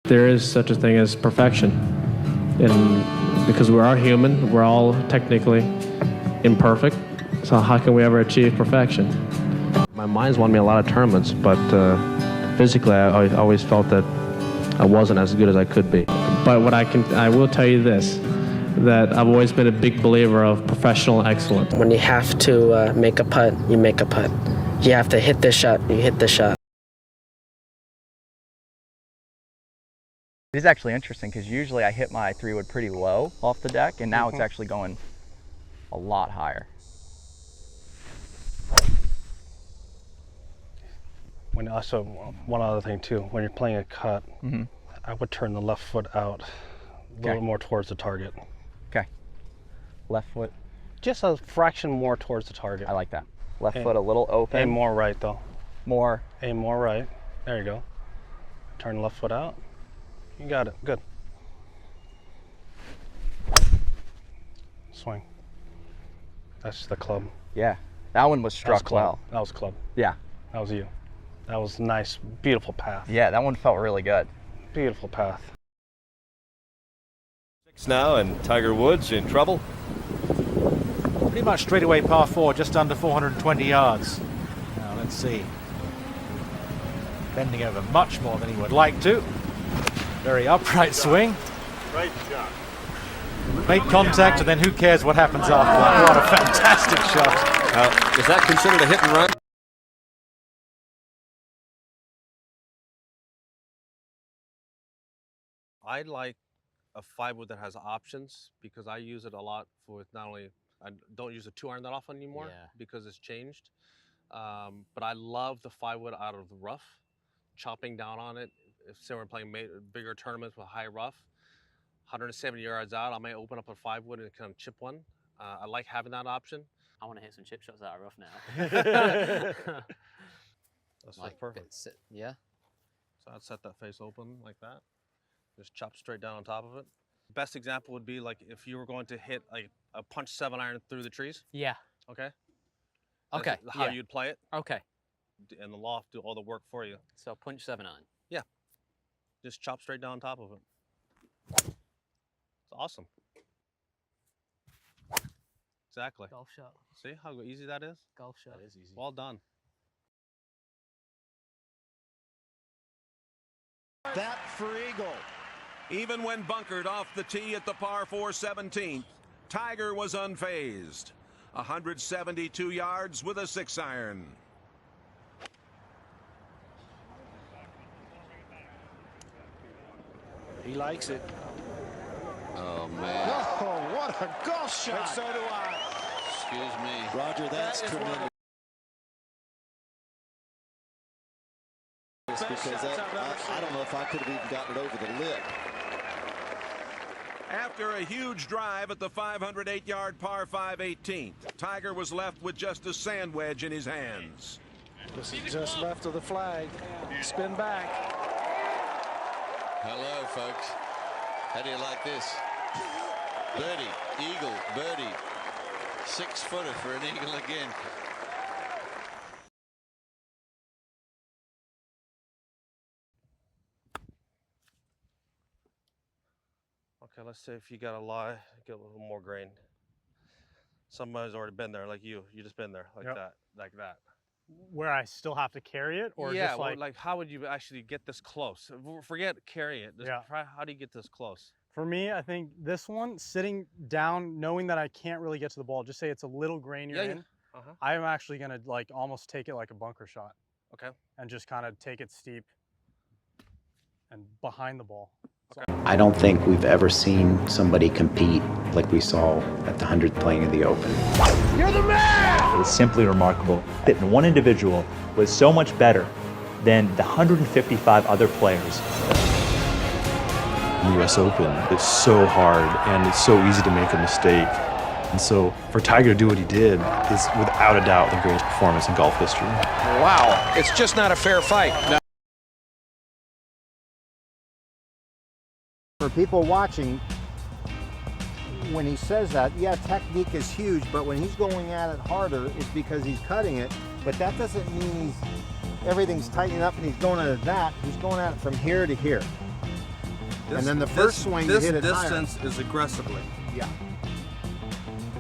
There is such a thing as perfection, and because we are human, we're all technically imperfect, so how can we ever achieve perfection? My mind's won me a lot of tournaments, but physically I always felt that I wasn't as good as I could be. But I will tell you this, that I've always been a big believer of professional excellence. When you have to make a putt, you make a putt. You have to hit this shot, you hit the shot. It is actually interesting because usually I hit my 3-wood pretty low off the deck, and now it's actually going a lot higher. Also, one other thing too, when you're playing a cut, I would turn the left foot out a little more towards the target. Okay. Left foot. Just a fraction more towards the target. I like that. Left foot a little open. Aim more right though. More. Aim more right. There you go. Turn the left foot out. You got it. Good. Swing. That's the club. Yeah. That one was struck well. That was club. Yeah. That was you. That was nice, beautiful path. Yeah, that one felt really good. Beautiful path. 6 now, and Tiger Woods in trouble. Pretty much straightaway par 4, just under 420 yards. Now let's see. Bending over much more than he would like to. Very upright swing. Right shot. Make contact, and then who cares what happens after that? What a fantastic shot. Is that considered a hit and run? I like a 5-wood that has options because I use it a lot for not only, I don't use a 2-iron that often anymore because it's changed. But I love the 5-wood out of the rough, chopping down on it. If say we're playing bigger tournaments with high rough, 170 yards out, I may open up a 5-wood and kind of chip one. I like having that option. I want to hit some chip shots out of rough now. That's like perfect. Yeah. So I'd set that face open like that. Just chop straight down on top of it. Best example would be like if you were going to hit like a punch 7-iron through the trees. Yeah. Okay. Okay. That's how you'd play it. Okay. And the loft do all the work for you. So punch 7-iron. Yeah. Just chop straight down on top of it. It's awesome. Exactly. Golf shot. See how easy that is? Golf shot. That is easy. Well done. That for eagle. Even when bunkered off the tee at the par 4 17th, Tiger was unfazed. 172 yards with a 6-iron. He likes it. Oh, man. Oh, what a golf shot. And so do I. Excuse me. Roger, that's tremendous. Because I don't know if I could have even gotten it over the lip. After a huge drive at the 508-yard par 5 18th, Tiger was left with just a sand wedge in his hands. This is just left of the flag. Spin back. Hello, folks. How do you like this? Birdie, eagle, birdie. 6-footer for an eagle again. Okay, let's say if you got a lie, get a little more grain. Somebody's already been there, like you. You just been there, like that, like that. Where I still have to carry it, or yeah, just well, like how would you actually get this close? Forget carry it. Just try, how do you get this close? For me, I think this one, sitting down, knowing that I can't really get to the ball, just say it's a little grainier in. I'm actually gonna like almost take it like a bunker shot. Okay. And just kind of take it steep and behind the ball. I don't think we've ever seen somebody compete like we saw at the 100th playing of the Open. You're the man! It was simply remarkable that one individual was so much better than the 155 other players. The US Open is so hard and it's so easy to make a mistake. And so for Tiger to do what he did is without a doubt the greatest performance in golf history. Wow, it's just not a fair fight. No. For people watching, when he says that, yeah, technique is huge, but when he's going at it harder, it's because he's cutting it. But that doesn't mean everything's tightening up and he's going at it that. He's going at it from here to here. and then the first swing you hit it distance higher. is aggressively. Yeah.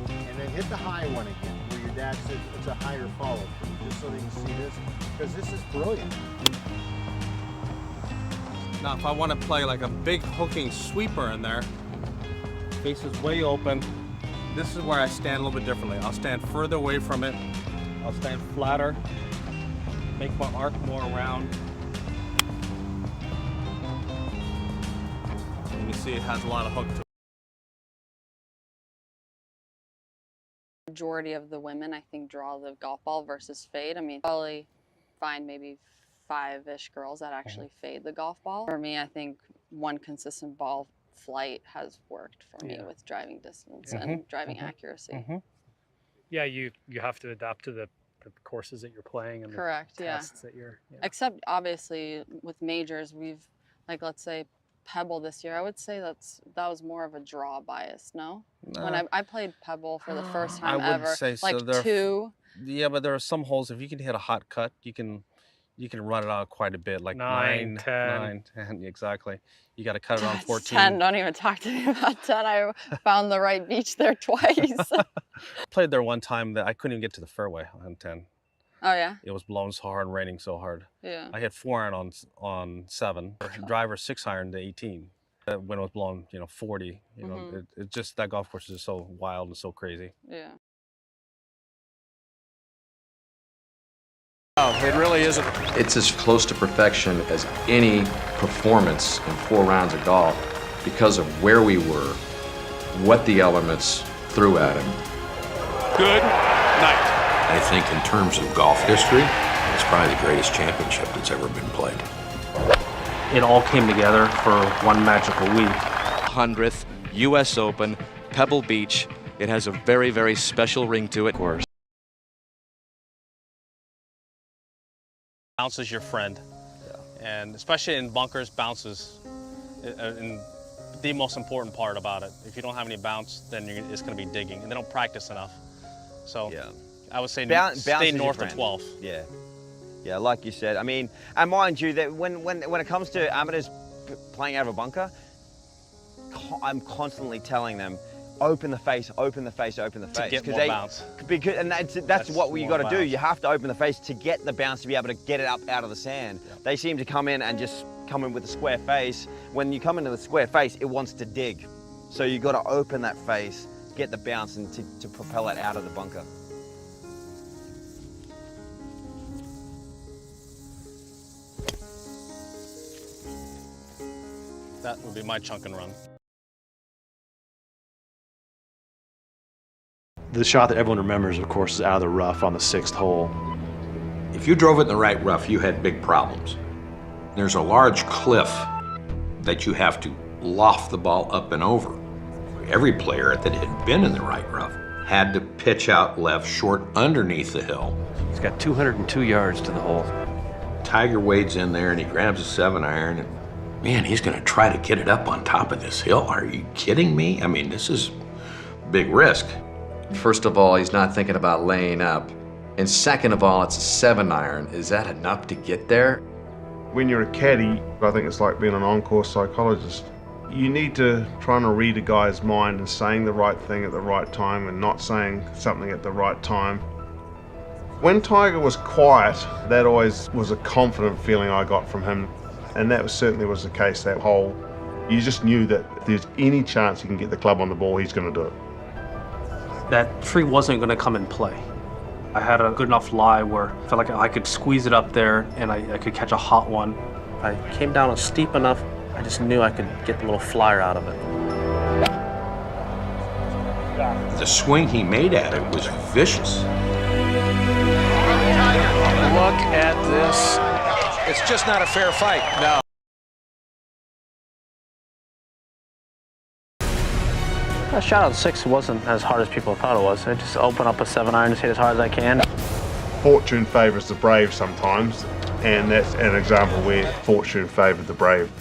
And then hit the high one again, where your dad said it's a higher follow through, just so they can see this, because this is brilliant. Now, if I want to play like a big hooking sweeper in there, face is way open. This is where I stand a little bit differently. I'll stand further away from it. I'll stand flatter, make my arc more round. And you see it has a lot of hook to it. Majority of the women, I think, draw the golf ball versus fade. I mean, probably find maybe 5-ish girls that actually fade the golf ball. For me, I think one consistent ball flight has worked for me with driving distance and driving accuracy. Yeah, you have to adapt to the courses that you're playing and Correct, the tests that you're. Yeah. Except obviously with majors, we've like let's say Pebble this year. I would say that was more of a draw bias. No, when I played Pebble for the first time I ever, would say like so. two. Yeah, but there are some holes. If you can hit a hot cut, you can run it out quite a bit, like 9, 10. Exactly. You got to cut it on 14. 10. Don't even talk to me about 10. I found the right beach there twice. Played there one time that I couldn't even get to the fairway on 10. Oh yeah. It was blowing so hard and raining so hard. Yeah. I hit 4-iron on 7. Driver 6-iron to 18. When it was blowing, 40. You know, it just that golf course is just so wild and so crazy. Yeah. Oh, it really isn't. It's as close to perfection as any performance in 4 rounds of golf because of where we were, what the elements threw at him. Good night. I think in terms of golf history, it's probably the greatest championship that's ever been played. It all came together for one magical week. 100th U.S. Open, Pebble Beach. It has a very, very special ring to it. Of course. Bounce is your friend, and especially in bunkers, bounces and the most important part about it. If you don't have any bounce, then it's going to be digging, and they don't practice enough. So I would say stay north of 12. Yeah, like you said. I mean, and mind you, that when it comes to amateurs playing out of a bunker, I'm constantly telling them, open the face, open the face, open the face. To get more bounce. Because, and that's what you got to do. You have to open the face to get the bounce to be able to get it up out of the sand. Yep. They seem to come in and just come in with a square face. When you come into the square face, it wants to dig. So you got to open that face, get the bounce, and to propel it out of the bunker. That would be my chunk and run. The shot that everyone remembers, of course, is out of the rough on the 6th hole. If you drove it in the right rough, you had big problems. There's a large cliff that you have to loft the ball up and over. Every player that had been in the right rough had to pitch out left short underneath the hill. He's got 202 yards to the hole. Tiger wades in there and he grabs a 7-iron and man, he's gonna try to get it up on top of this hill. Are you kidding me? I mean, this is big risk. First of all, he's not thinking about laying up. And second of all, it's a 7-iron. Is that enough to get there? When you're a caddy, I think it's like being an on-course psychologist. You need to try and read a guy's mind and saying the right thing at the right time and not saying something at the right time. When Tiger was quiet, that always was a confident feeling I got from him. And that certainly was the case that hole. You just knew that if there's any chance he can get the club on the ball, he's going to do it. That tree wasn't going to come in play. I had a good enough lie where I felt like I could squeeze it up there and I could catch a hot one. I came down a steep enough, I just knew I could get the little flyer out of it. The swing he made at it was vicious. Look at this. It's just not a fair fight. No. That shot on 6 wasn't as hard as people thought it was. I just open up a 7-iron and hit as hard as I can. Fortune favors the brave sometimes, and that's an example where fortune favored the brave.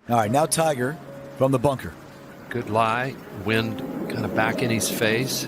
All right, now Tiger from the bunker. Good lie, wind kind of back in his face.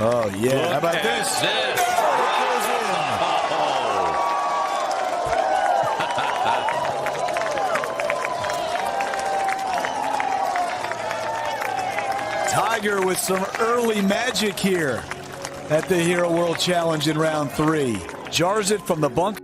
Oh, yeah. How about this? Tiger with some early magic here at the Hero World Challenge in round 3. Jars it from the bunker.